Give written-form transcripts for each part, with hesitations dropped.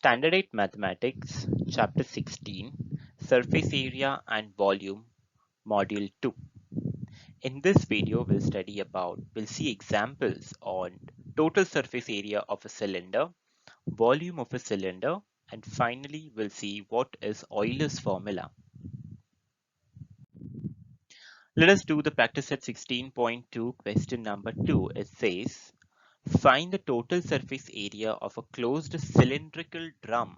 Standard 8 Mathematics, Chapter 16, Surface Area and Volume, Module 2. In this video, we'll see examples on total surface area of a cylinder, volume of a cylinder, and finally, we'll see what is Euler's formula. Let us do the practice set 16.2, question number 2. It says, find the total surface area of a closed cylindrical drum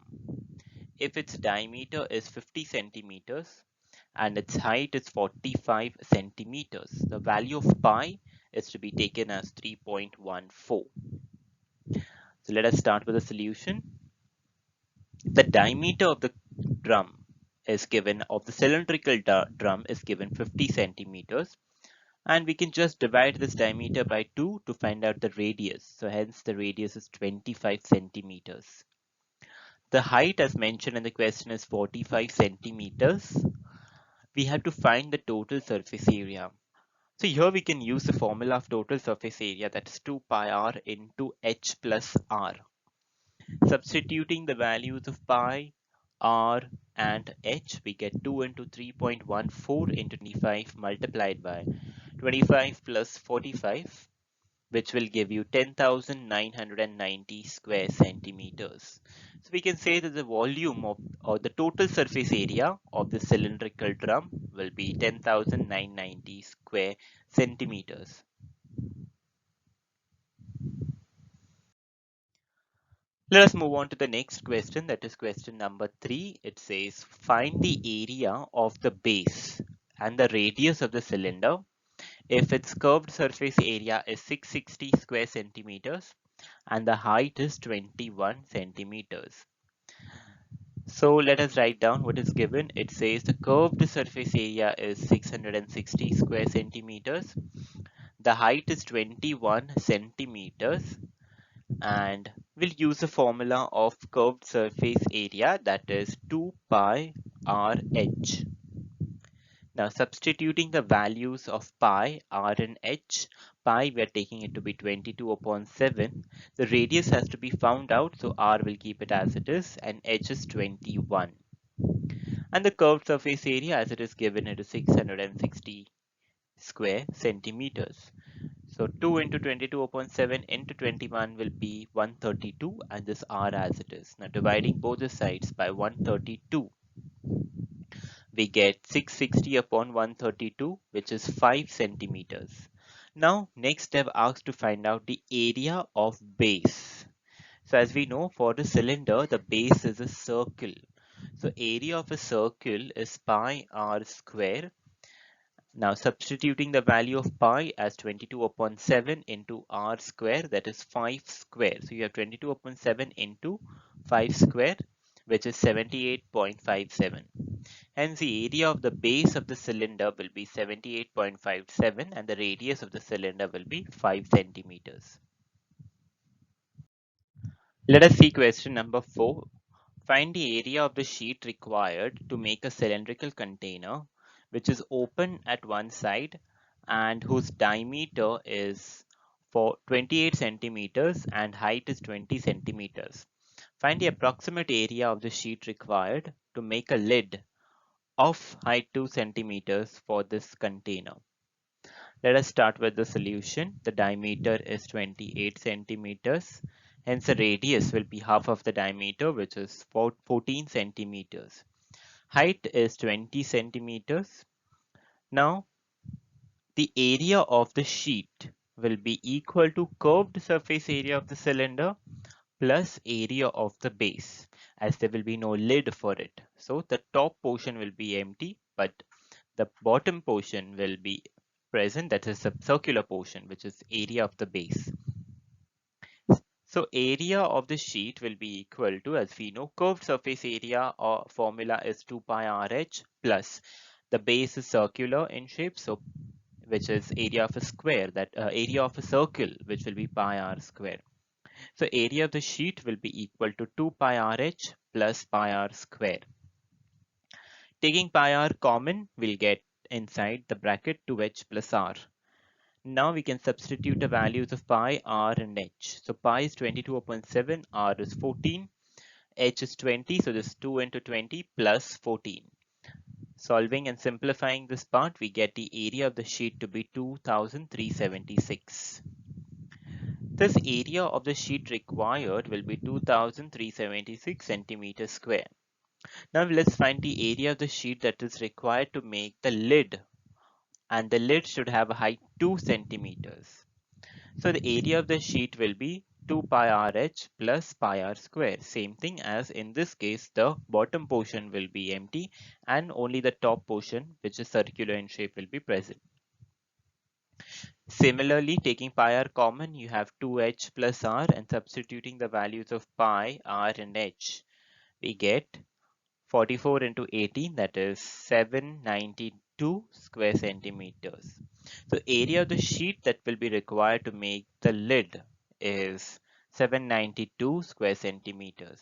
if its diameter is 50 centimeters and its height is 45 centimeters. The value of pi is to be taken as 3.14. So let us start with the solution. The diameter of the drum is given, of the cylindrical drum is given 50 centimeters. And we can just divide this diameter by 2 to find out the radius. So hence the radius is 25 centimeters. The height as mentioned in the question is 45 centimeters. We have to find the total surface area. So here we can use the formula of total surface area, that is 2 pi r into h plus r. Substituting the values of pi, r and h, we get 2 into 3.14 into 25 multiplied by 25 plus 45, which will give you 10,990 square centimeters. So we can say that the volume of, or the total surface area of the cylindrical drum will be 10,990 square centimeters. Let us move on to the next question, that is question number 3. It says, find the area of the base and the radius of the cylinder if its curved surface area is 660 square centimeters and the height is 21 centimeters. So let us write down what is given. It says the curved surface area is 660 square centimeters. The height is 21 centimeters. And we'll use the formula of curved surface area, that is 2 pi RH. Now substituting the values of pi, r and h, pi we are taking it to be 22 upon 7. The radius has to be found out, so r will keep it as it is and h is 21. And the curved surface area as it is given, it is 660 square centimeters. So 2 into 22 upon 7 into 21 will be 132 and this r as it is. Now dividing both the sides by 132, we get 660 upon 132, which is 5 centimeters. Now next I've asked to find out the area of base. So as we know, for the cylinder the base is a circle. So area of a circle is pi r square. Now substituting the value of pi as 22 upon 7 into r square, that is 5 square. So you have 22 upon 7 into 5 square, which is 78.57. Hence the area of the base of the cylinder will be 78.57 and the radius of the cylinder will be 5 centimeters. Let us see question number 4. Find the area of the sheet required to make a cylindrical container which is open at one side and whose diameter is for 28 centimeters and height is 20 centimeters. Find the approximate area of the sheet required to make a lid of height 2 centimeters for this container. Let us start with the solution. The diameter is 28 centimeters. Hence the radius will be half of the diameter, which is 14 centimeters. Height is 20 centimeters. Now the area of the sheet will be equal to curved surface area of the cylinder plus area of the base, as there will be no lid for it. So the top portion will be empty, but the bottom portion will be present, that is the circular portion, which is area of the base. So area of the sheet will be equal to, as we know, curved surface area or formula is 2 pi RH plus the base is circular in shape, so which is area of a square, that area of a circle, which will be pi r square. So area of the sheet will be equal to 2 pi RH plus pi r square. Taking pi r common, we'll get inside the bracket 2h plus r. Now we can substitute the values of pi, r and h. So pi is 22 upon 7, r is 14, h is 20, so this 2 into 20 plus 14. Solving and simplifying this part, we get the area of the sheet to be 2376. This area of the sheet required will be 2376 centimeters square. Now let's find the area of the sheet that is required to make the lid, and the lid should have a height 2 centimeters. So the area of the sheet will be 2 pi rh plus pi r square. Same thing as in this case, the bottom portion will be empty and only the top portion, which is circular in shape, will be present. Similarly, taking pi r common, you have 2h plus r, and substituting the values of pi, r and h, we get 44 into 18, that is 792 square centimeters. So area of the sheet that will be required to make the lid is 792 square centimeters.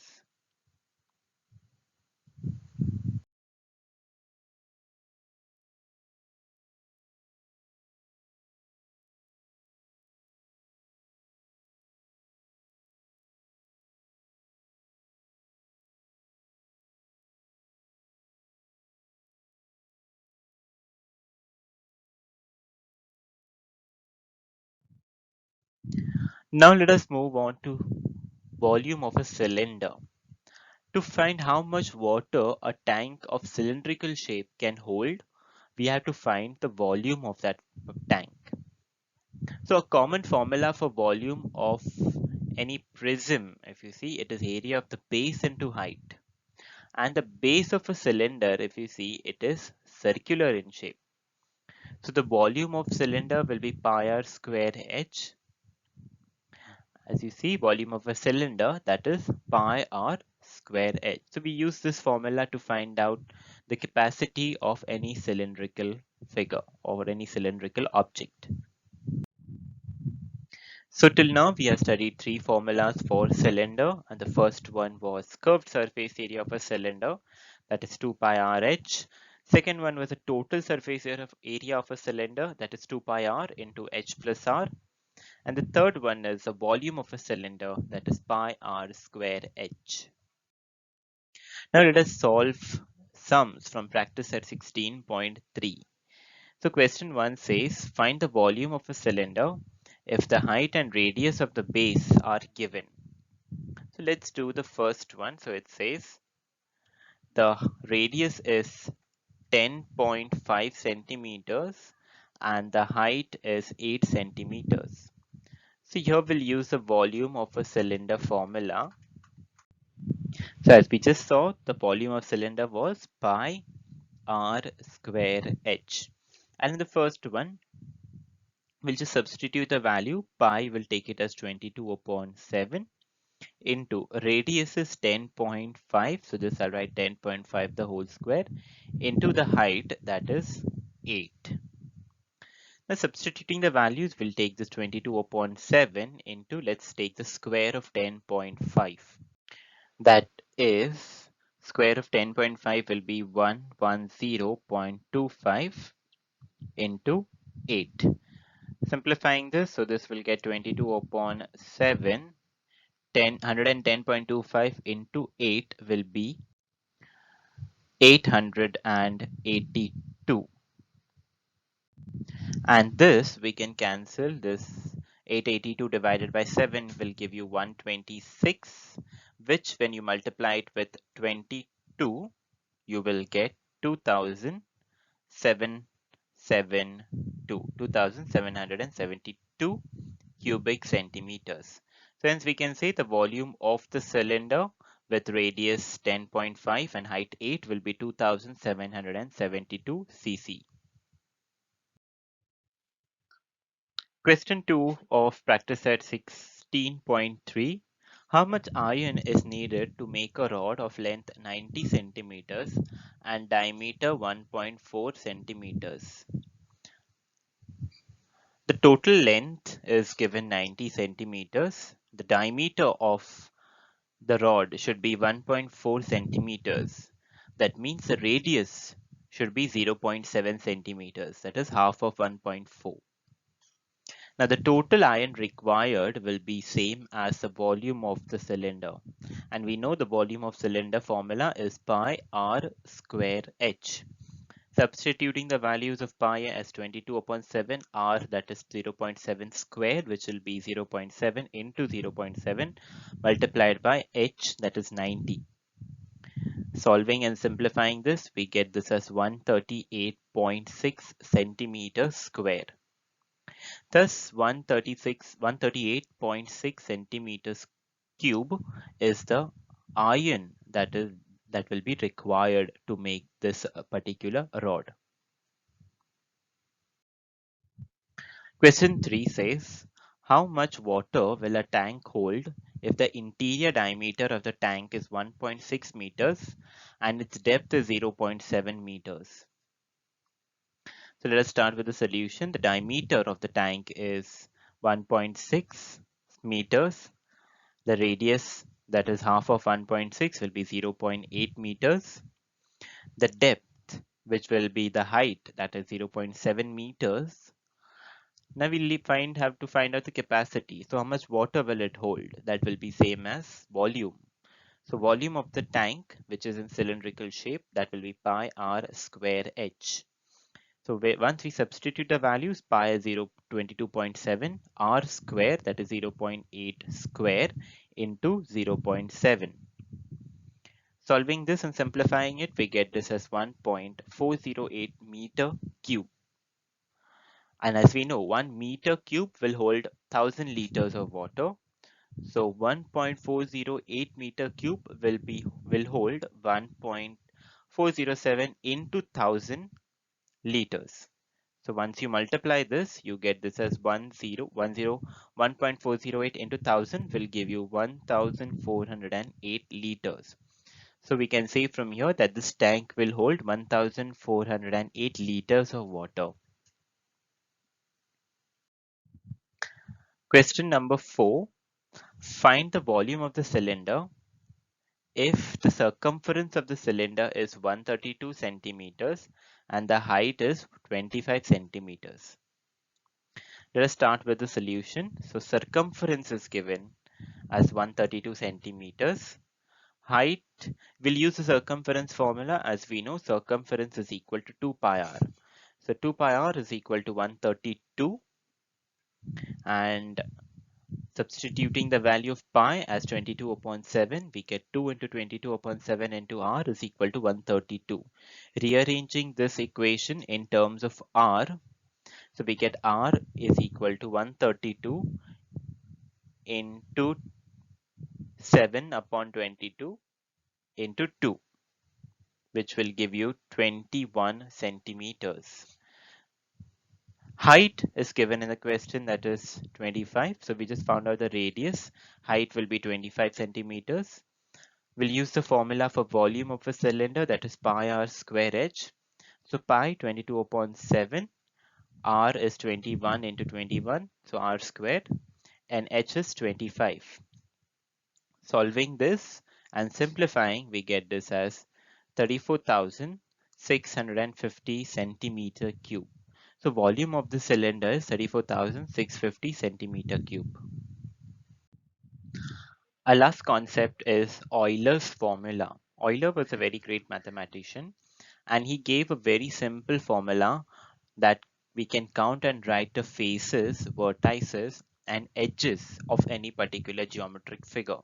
Now let us move on to volume of a cylinder. To find how much water a tank of cylindrical shape can hold, we have to find the volume of that tank. So a common formula for volume of any prism, if you see, it is area of the base into height. And the base of a cylinder, if you see, it is circular in shape. So the volume of cylinder will be pi r square h. As you see, volume of a cylinder, that is pi r square h. So we use this formula to find out the capacity of any cylindrical figure or any cylindrical object. So till now we have studied three formulas for cylinder, and the first one was curved surface area of a cylinder, that is 2 pi rh. Second one was the total surface area of a cylinder, that is 2 pi r into h plus r. And the third one is the volume of a cylinder, that is pi r square h. Now let us solve sums from practice set 16.3. So question 1 says, find the volume of a cylinder if the height and radius of the base are given. So let's do the first one. So it says the radius is 10.5 centimeters and the height is 8 centimeters. So here we'll use the volume of a cylinder formula. So as we just saw, the volume of cylinder was pi r square h. And in the first one, we'll just substitute the value. Pi will take it as 22 upon 7 into radius is 10.5. So this I'll write 10.5 the whole square into the height, that is 8. Now substituting the values, we'll take this 22 upon 7 into, let's take the square of 10.5. That is, square of 10.5 will be 110.25 into 8. Simplifying this, so this will get 22 upon 7. 110.25 into 8 will be 882. And this we can cancel. This 882 divided by 7 will give you 126, which when you multiply it with 22, you will get 2772 cubic centimeters. So hence we can say the volume of the cylinder with radius 10.5 and height 8 will be 2772 cc. Question 2 of practice set 16.3. How much iron is needed to make a rod of length 90 centimeters and diameter 1.4 centimeters? The total length is given 90 centimeters. The diameter of the rod should be 1.4 centimeters. That means the radius should be 0.7 centimeters. That is half of 1.4. Now the total iron required will be same as the volume of the cylinder. And we know the volume of cylinder formula is pi r square h. Substituting the values of pi as 22 upon 7, r that is 0.7 squared, which will be 0.7 into 0.7 multiplied by h, that is 90. Solving and simplifying this, we get this as 138.6 centimeters square. Thus, 138.6 centimeters cube is the iron that will be required to make this particular rod. Question 3 says, how much water will a tank hold if the interior diameter of the tank is 1.6 meters and its depth is 0.7 meters? So let us start with the solution. The diameter of the tank is 1.6 meters. The radius, that is half of 1.6, will be 0.8 meters. The depth, which will be the height, that is 0.7 meters. Now we'll have to find out the capacity. So how much water will it hold? That will be same as volume. So volume of the tank, which is in cylindrical shape, that will be pi r square h. So once we substitute the values, pi is 22.7, r square, that is 0.8 square into 0.7. Solving this and simplifying it, we get this as 1.408 meter cube. And as we know, 1 meter cube will hold 1000 liters of water. So 1.408 meter cube will hold 1.407 into 1000 liters. So once you multiply this, you get this as 1.408 into 1000 will give you 1408 liters. So we can say from here that this tank will hold 1408 liters of water. Question number 4. Find the volume of the cylinder if the circumference of the cylinder is 132 centimeters and the height is 25 centimeters. Let us start with the solution. So circumference is given as 132 centimeters. Height, we'll use the circumference formula. As we know, circumference is equal to 2 pi r. So 2 pi r is equal to 132, and substituting the value of pi as 22 upon 7, we get 2 into 22 upon 7 into r is equal to 132. Rearranging this equation in terms of r, so we get r is equal to 132 into 7 upon 22 into 2, which will give you 21 centimeters. Height is given in the question, that is 25. So we just found out the radius. Height will be 25 centimeters. We'll use the formula for volume of a cylinder, that is pi r square h. So pi 22 upon 7, r is 21 into 21, so r squared, and h is 25. Solving this and simplifying, we get this as 34,650 centimeter cube. So volume of the cylinder is 34,650 centimeter cube. Our last concept is Euler's formula. Euler was a very great mathematician, and he gave a very simple formula that we can count and write the faces, vertices, and edges of any particular geometric figure.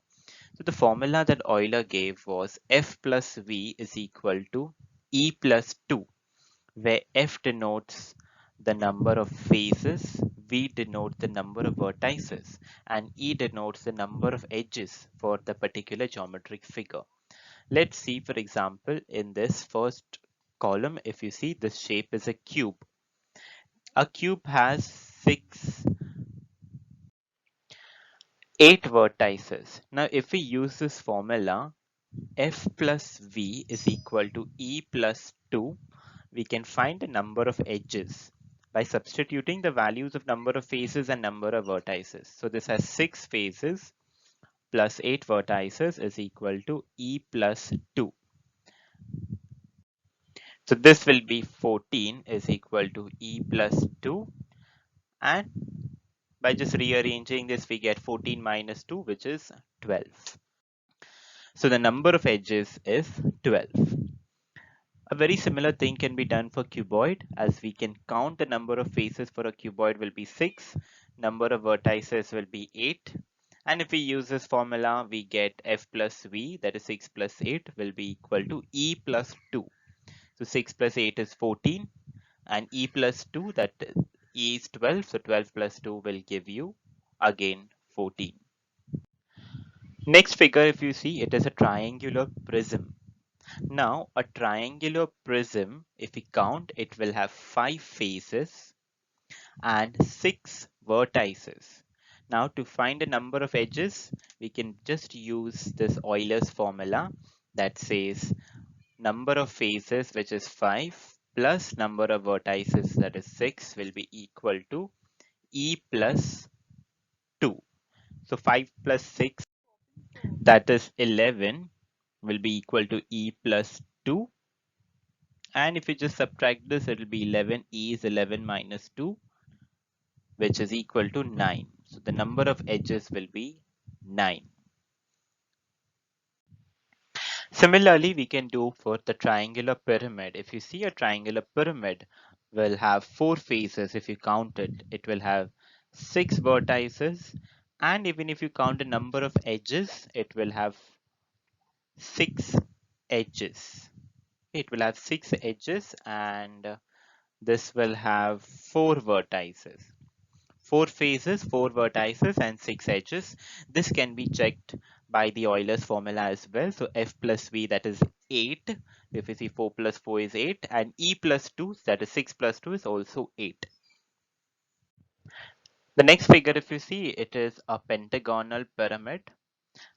So the formula that Euler gave was F plus V is equal to E plus 2, where F denotes the number of faces, V denotes the number of vertices, and E denotes the number of edges for the particular geometric figure. Let's see, for example, in this first column, if you see, this shape is a cube. A cube has 8 vertices. Now, if we use this formula, F plus V is equal to E plus 2, we can find the number of edges by substituting the values of number of faces and number of vertices. So this has 6 faces plus 8 vertices is equal to E plus 2. So this will be 14 is equal to E plus 2, and By just rearranging this, we get 14 minus 2, which is 12. So the number of edges is 12. A very similar thing can be done for cuboid, as we can count the number of faces for a cuboid will be 6, number of vertices will be 8, and if we use this formula, we get f plus v, that is 6 plus 8, will be equal to e plus 2. So 6 plus 8 is 14, and e plus 2, that e is 12, so 12 plus 2 will give you again 14. Next figure, if you see, it is a triangular prism. Now, a triangular prism, if we count, it will have 5 faces and 6 vertices. Now, to find the number of edges, we can just use this Eulers formula that says number of faces, which is 5, plus number of vertices, that is 6, will be equal to e plus 2. So 5 plus 6, that is 11, will be equal to e plus 2. And if you just subtract this, it will be 11. E is 11 minus 2, which is equal to 9. So the number of edges will be 9. Similarly, we can do for the triangular pyramid. If you see a triangular pyramid will have 4 faces. If you count it, it will have 6 vertices. And even if you count the number of edges, it will have 6 edges. It will have 6 edges, and this will have 4 vertices. 4 faces, 4 vertices, and 6 edges. This can be checked by the Euler's formula as well. So f plus v, that is 8. If you see 4 plus 4 is 8, and e plus 2, that is 6 plus 2, is also 8. The next figure, if you see, it is a pentagonal pyramid,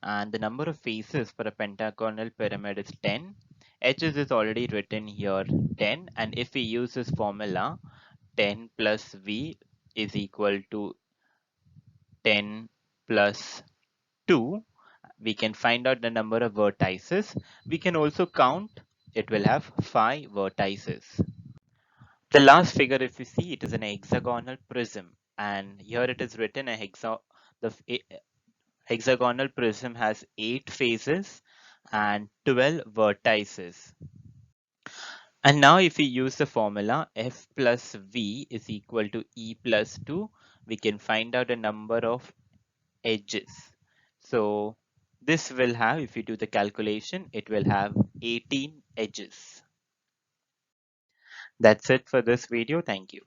and the number of faces for a pentagonal pyramid is 10. Edges is already written here, 10, and if we use this formula, 10 plus v is equal to 10 plus 2, we can find out the number of vertices. We can also count, it will have 5 vertices. The last figure, if you see, it is an hexagonal prism, and here it is written the hexagonal prism has 8 faces and 12 vertices. And now if we use the formula f plus v is equal to e plus 2, we can find out the number of edges. So this will have, if you do the calculation, it will have 18 edges. That's it for this video. Thank you.